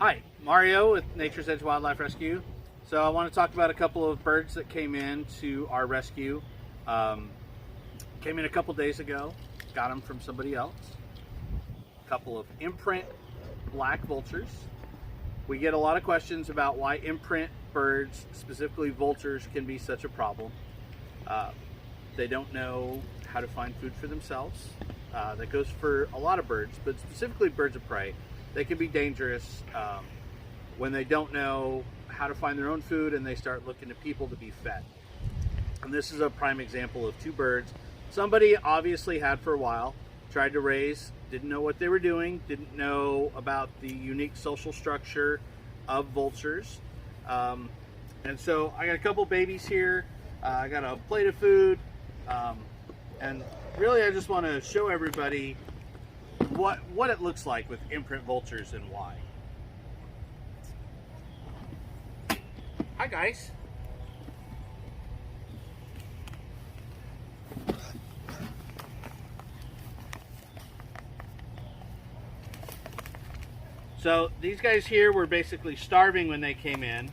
Hi, Mario with Nature's Edge Wildlife Rescue. So I want to talk about a couple of birds that came in to our rescue. Came in a couple days ago, got them from somebody else. A couple of imprint black vultures. We get a lot of questions about why imprint birds, specifically vultures, can be such a problem. They don't know how to find food for themselves. That goes for a lot of birds, but specifically birds of prey. They can be dangerous when they don't know how to find their own food and they start looking to people to be fed. And this is a prime example of two birds somebody obviously had for a while, tried to raise, didn't know what they were doing, didn't know about the unique social structure of vultures. And so I got a couple babies here. I got a plate of food. And really I just want to show everybody what it looks like with imprint vultures and why. Hi guys. So these guys here were basically starving when they came in.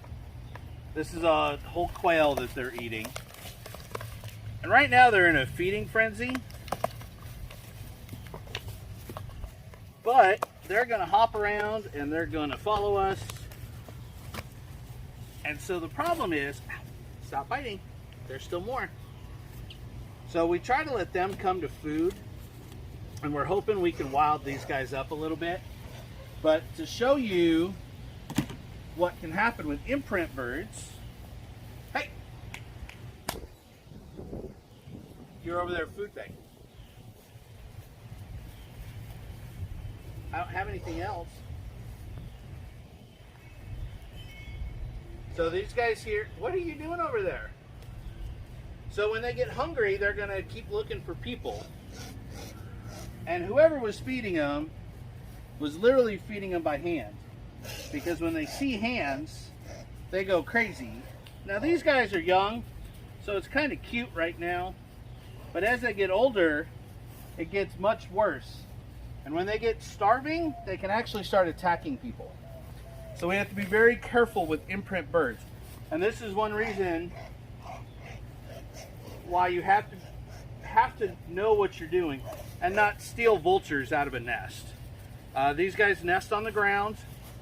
This is a whole quail that they're eating. And right now they're in a feeding frenzy. But they're going to hop around and they're going to follow us. And so the problem is, stop biting, there's still more. So we try to let them come to food, and we're hoping we can wild these guys up a little bit. But to show you what can happen with imprint birds, hey, you're over there food bank. I don't have anything else. So these guys here, what are you doing over there? So when they get hungry, they're going to keep looking for people. And whoever was feeding them was literally feeding them by hand. Because when they see hands, they go crazy. Now these guys are young, so it's kind of cute right now. But as they get older, it gets much worse. And when they get starving, they can actually start attacking people. So we have to be very careful with imprint birds. And this is one reason why you have to know what you're doing and not steal vultures out of a nest. These guys nest on the ground.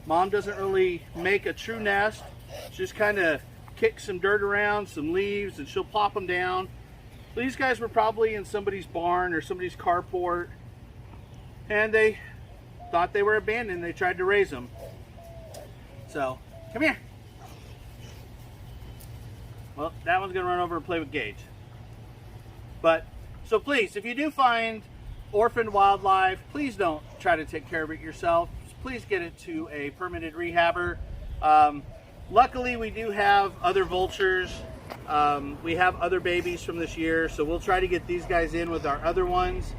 Mom doesn't really make a true nest. She just kind of kicks some dirt around, some leaves, and she'll plop them down. These guys were probably in somebody's barn or somebody's carport, and they thought they were abandoned. They tried to raise them. So, come here. Well, that one's going to run over and play with Gage. But, so please, if you do find orphaned wildlife, please don't try to take care of it yourself. Please get it to a permitted rehabber. Luckily, we do have other vultures. We have other babies from this year, so we'll try to get these guys in with our other ones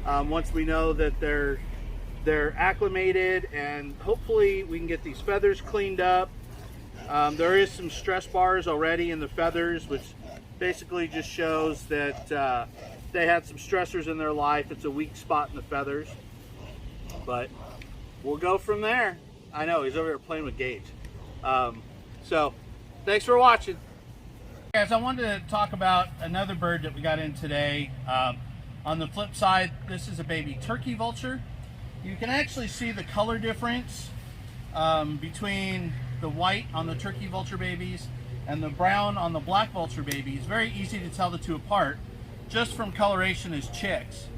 once we know that they're acclimated, and hopefully we can get these feathers cleaned up. There is some stress bars already in the feathers, which basically just shows that they had some stressors in their life. It's a weak spot in the feathers, but we'll go from there. I know he's over there playing with Gage. So thanks for watching. Guys, I wanted to talk about another bird that we got in today. On the flip side, this is a baby turkey vulture. You can actually see the color difference between the white on the turkey vulture babies and the brown on the black vulture babies. Very easy to tell the two apart just from coloration as chicks.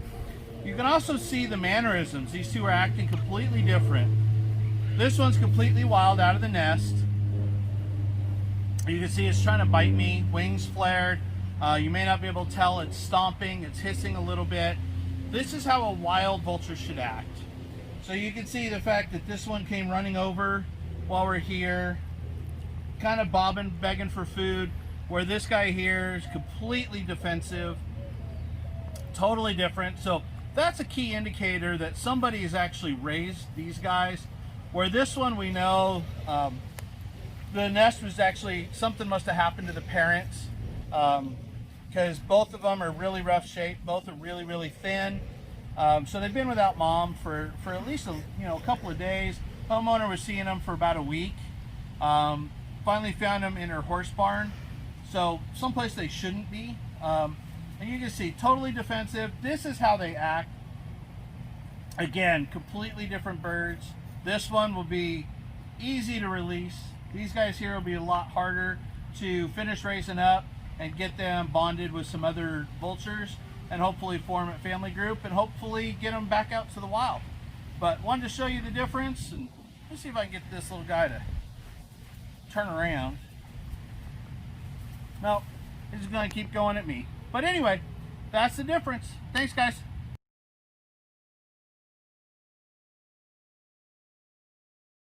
You can also see the mannerisms. These two are acting completely different. This one's completely wild out of the nest. You can see it's trying to bite me, wings flared. You may not be able to tell, it's stomping, it's hissing a little bit. This is how a wild vulture should act. So you can see the fact that this one came running over while we're here, kind of bobbing, begging for food, where this guy here is completely defensive, totally different. So that's a key indicator that somebody has actually raised these guys, where this one we know the nest was actually, something must have happened to the parents, because both of them are really rough shape, both are really thin. So they've been without mom for at least a couple of days. Homeowner was seeing them for about a week. Finally found them in her horse barn. So someplace they shouldn't be. And you can see, totally defensive. This is how they act. Again, completely different birds. This one will be easy to release. These guys here will be a lot harder to finish raising up and get them bonded with some other vultures and hopefully form a family group and hopefully get them back out to the wild. But wanted to show you the difference, and let's see if I can get this little guy to turn around. No, he's just gonna keep going at me. But anyway, that's the difference. Thanks, guys.